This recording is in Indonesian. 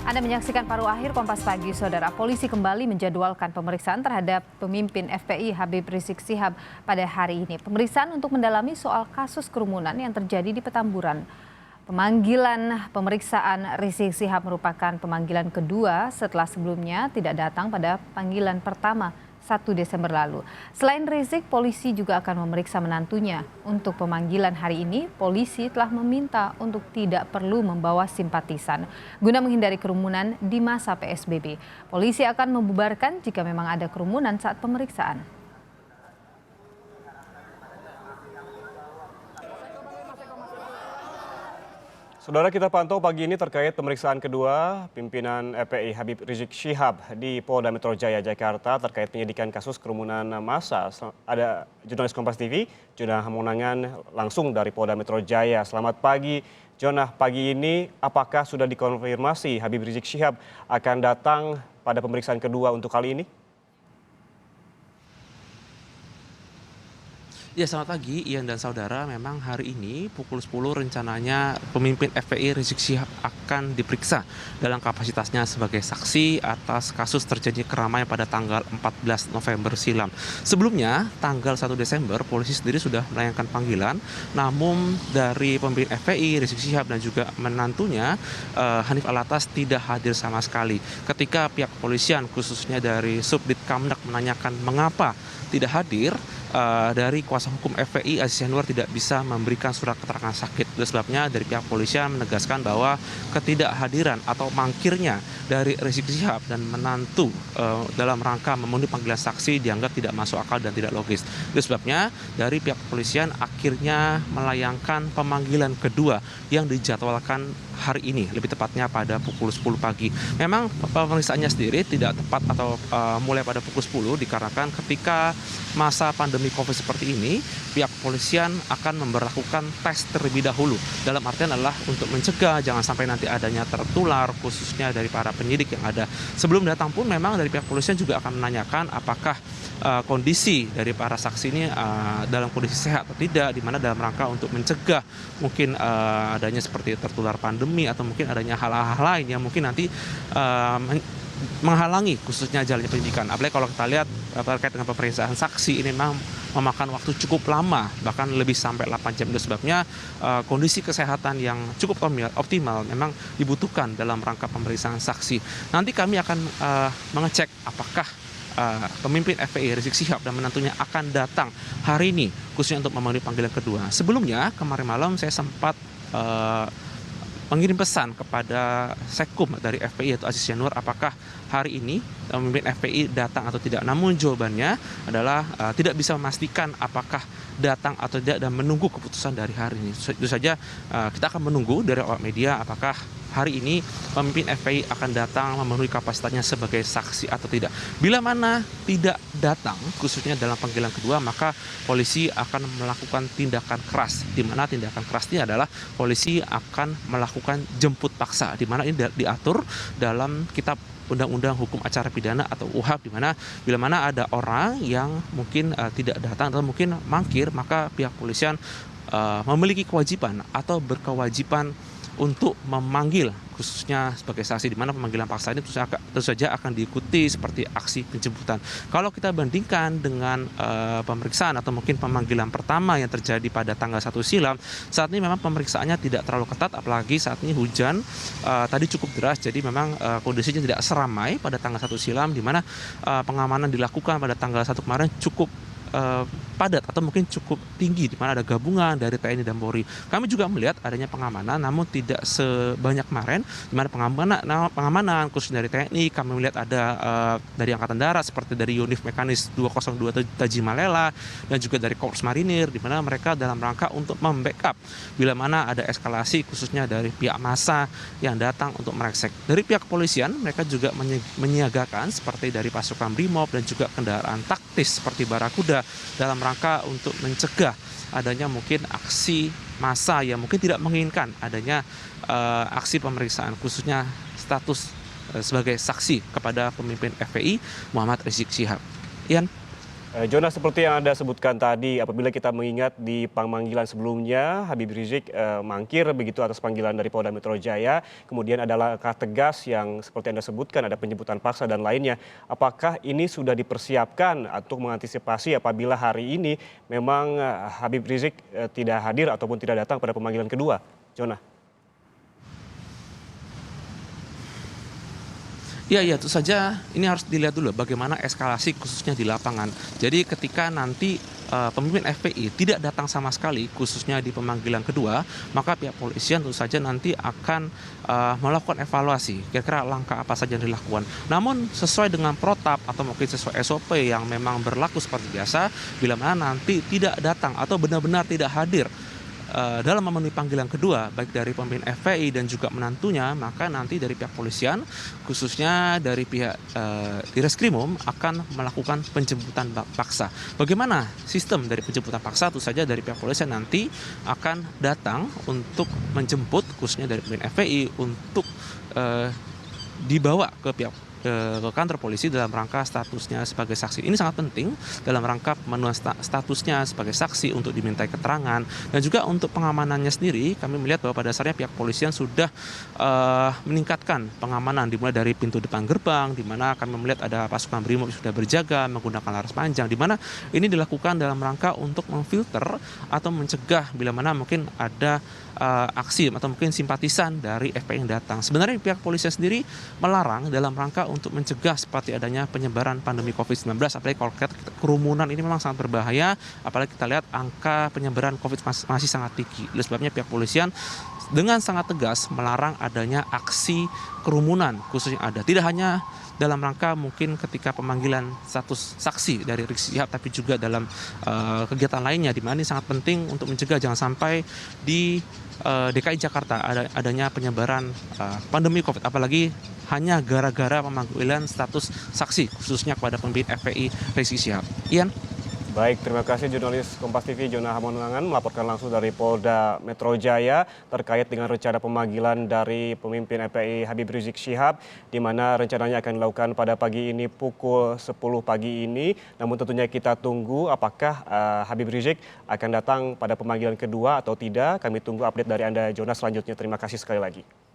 Anda menyaksikan paruh akhir Kompas Pagi, Saudara. Polisi kembali menjadwalkan pemeriksaan terhadap pemimpin FPI Habib Rizik Syihab pada hari ini. Pemeriksaan untuk mendalami soal kasus kerumunan yang terjadi di Petamburan. Pemanggilan pemeriksaan Rizik Syihab merupakan pemanggilan kedua setelah sebelumnya tidak datang pada panggilan pertama 1 Desember lalu. Selain Rizik, polisi juga akan memeriksa menantunya. Untuk pemanggilan hari ini, polisi telah meminta untuk tidak perlu membawa simpatisan guna menghindari kerumunan di masa PSBB. Polisi akan membubarkan jika memang ada kerumunan saat pemeriksaan. Saudara, kita pantau pagi ini terkait pemeriksaan kedua pimpinan FPI Habib Rizik Syihab di Polda Metro Jaya, Jakarta terkait penyidikan kasus kerumunan massa. Ada jurnalis Kompas TV, Jonah Hamonangan langsung dari Polda Metro Jaya. Selamat pagi, Jonah. Pagi ini apakah sudah dikonfirmasi Habib Rizik Syihab akan datang pada pemeriksaan kedua untuk kali ini? Ya, selamat pagi Ian dan saudara. Memang hari ini pukul 10 rencananya pemimpin FPI Rizik Syihab akan diperiksa dalam kapasitasnya sebagai saksi atas kasus terjadi keramaian pada tanggal 14 November silam. Sebelumnya, tanggal 1 Desember, polisi sendiri sudah melayangkan panggilan. Namun dari pemimpin FPI Rizik Syihab dan juga menantunya Hanif Alatas tidak hadir sama sekali. Ketika pihak kepolisian khususnya dari Subdit Kamdak menanyakan mengapa tidak hadir, dari kuasa hukum FPI Aziz Yanuar tidak bisa memberikan surat keterangan sakit. Oleh sebabnya dari pihak polisian menegaskan bahwa ketidakhadiran atau mangkirnya dari Rizik Syihab dan menantu dalam rangka memenuhi panggilan saksi dianggap tidak masuk akal dan tidak logis. Oleh sebabnya dari pihak kepolisian akhirnya melayangkan pemanggilan kedua yang dijadwalkan hari ini, lebih tepatnya pada pukul 10 pagi. Memang pemeriksaannya sendiri tidak tepat atau mulai pada pukul 10 dikarenakan ketika masa pandemi COVID seperti ini, pihak kepolisian akan memberlakukan tes terlebih dahulu. Dalam artian adalah untuk mencegah jangan sampai nanti adanya tertular, khususnya dari para penyidik yang ada. Sebelum datang pun memang dari pihak kepolisian juga akan menanyakan apakah kondisi dari para saksi ini dalam kondisi sehat atau tidak, di mana dalam rangka untuk mencegah mungkin adanya seperti tertular pandemi atau mungkin adanya hal-hal lain yang mungkin nanti menghalangi khususnya jalannya penyidikan. Apalagi kalau kita lihat terkait dengan pemeriksaan saksi ini memang memakan waktu cukup lama, bahkan lebih sampai 8 jam. Itu sebabnya kondisi kesehatan yang cukup optimal memang dibutuhkan dalam rangka pemeriksaan saksi. Nanti kami akan mengecek apakah pemimpin FPI Rizik Syihab dan menantunya akan datang hari ini khususnya untuk memenuhi panggilan kedua. Sebelumnya kemarin malam saya sempat mengirim pesan kepada Sekum dari FPI yaitu Aziz Yanuar apakah hari ini pemimpin FPI datang atau tidak. Namun jawabannya adalah tidak bisa memastikan apakah datang atau tidak dan menunggu keputusan dari hari ini. Itu saja kita akan menunggu dari awak media apakah hari ini pemimpin FPI akan datang memenuhi kapasitasnya sebagai saksi atau tidak. Bila mana tidak datang, khususnya dalam panggilan kedua, maka polisi akan melakukan tindakan keras. Di mana tindakan keras ini adalah polisi akan melakukan jemput paksa, di mana ini diatur dalam kitab Undang-Undang Hukum Acara Pidana atau UHAP, di mana bila mana ada orang yang mungkin tidak datang atau mungkin mangkir, maka pihak polisian memiliki kewajiban atau berkewajiban untuk memanggil khususnya sebagai saksi, di mana pemanggilan paksa ini tentu saja akan diikuti seperti aksi penjemputan. Kalau kita bandingkan dengan pemeriksaan atau mungkin pemanggilan pertama yang terjadi pada tanggal 1 silam, saat ini memang pemeriksaannya tidak terlalu ketat, apalagi saat ini hujan tadi cukup deras, jadi memang kondisinya tidak seramai pada tanggal 1 silam, di mana pengamanan dilakukan pada tanggal 1 kemarin cukup padat atau mungkin cukup tinggi, di mana ada gabungan dari TNI dan Polri. Kami juga melihat adanya pengamanan, namun tidak sebanyak kemarin, di mana pengamanan khusus dari TNI kami melihat ada dari Angkatan Darat seperti dari Yonif Mekanis 202 Tajimalela dan juga dari Korps Marinir, di mana mereka dalam rangka untuk membackup bila mana ada eskalasi khususnya dari pihak massa yang datang untuk mereksek. Dari pihak kepolisian mereka juga menyiagakan seperti dari pasukan Brimob dan juga kendaraan taktis seperti Barakuda dalam rangka untuk mencegah adanya mungkin aksi massa yang mungkin tidak menginginkan adanya aksi pemeriksaan khususnya status sebagai saksi kepada pemimpin FPI Muhammad Rizik Syihab. Ian. Jonas, seperti yang Anda sebutkan tadi, apabila kita mengingat di panggilan sebelumnya, Habib Rizik mangkir begitu atas panggilan dari Polda Metro Jaya, kemudian ada langkah tegas yang seperti Anda sebutkan, ada penjemputan paksa dan lainnya. Apakah ini sudah dipersiapkan untuk mengantisipasi apabila hari ini memang Habib Rizik tidak hadir ataupun tidak datang pada pemanggilan kedua? Jonas. Iya, tentu saja ini harus dilihat dulu bagaimana eskalasi khususnya di lapangan. Jadi ketika nanti pemimpin FPI tidak datang sama sekali, khususnya di pemanggilan kedua, maka pihak polisian tentu saja nanti akan melakukan evaluasi, kira-kira langkah apa saja yang dilakukan. Namun sesuai dengan protap atau mungkin sesuai SOP yang memang berlaku seperti biasa, bila mana nanti tidak datang atau benar-benar tidak hadir dalam memenuhi panggilan kedua baik dari pemimpin FPI dan juga menantunya, maka nanti dari pihak polisian khususnya dari pihak Direskrimum akan melakukan penjemputan paksa. Bagaimana sistem dari penjemputan paksa? Tentu saja dari pihak polisian nanti akan datang untuk menjemput khususnya dari pemimpin FPI untuk dibawa ke kantor polisi dalam rangka statusnya sebagai saksi. Ini sangat penting dalam rangka pemenuhan statusnya sebagai saksi untuk dimintai keterangan, dan juga untuk pengamanannya sendiri. Kami melihat bahwa pada dasarnya pihak polisian sudah meningkatkan pengamanan dimulai dari pintu depan gerbang, di mana kami melihat ada pasukan BRIMOB yang sudah berjaga menggunakan laras panjang, di mana ini dilakukan dalam rangka untuk memfilter atau mencegah bila mana mungkin ada aksi atau mungkin simpatisan dari FPI yang datang. Sebenarnya pihak polisian sendiri melarang dalam rangka untuk mencegah seperti adanya penyebaran pandemi COVID-19, apalagi kalau kerumunan ini memang sangat berbahaya, apalagi kita lihat angka penyebaran COVID masih sangat tinggi. Oleh sebabnya pihak polisian dengan sangat tegas melarang adanya aksi kerumunan khusus yang ada. Tidak hanya dalam rangka mungkin ketika pemanggilan status saksi dari Rizik Syihab, tapi juga dalam kegiatan lainnya, di mana ini sangat penting untuk mencegah jangan sampai di DKI Jakarta adanya penyebaran pandemi COVID, apalagi hanya gara-gara pemanggilan status saksi khususnya kepada pemimpin FPI Rizik Syihab. Ian? Baik, terima kasih jurnalis Kompas TV Jona Hamonangan melaporkan langsung dari Polda Metro Jaya terkait dengan rencana pemanggilan dari pemimpin FPI Habib Rizik Syihab, di mana rencananya akan dilakukan pada pagi ini pukul 10 pagi ini. Namun tentunya kita tunggu apakah Habib Rizik akan datang pada pemanggilan kedua atau tidak. Kami tunggu update dari Anda, Jona, selanjutnya. Terima kasih sekali lagi.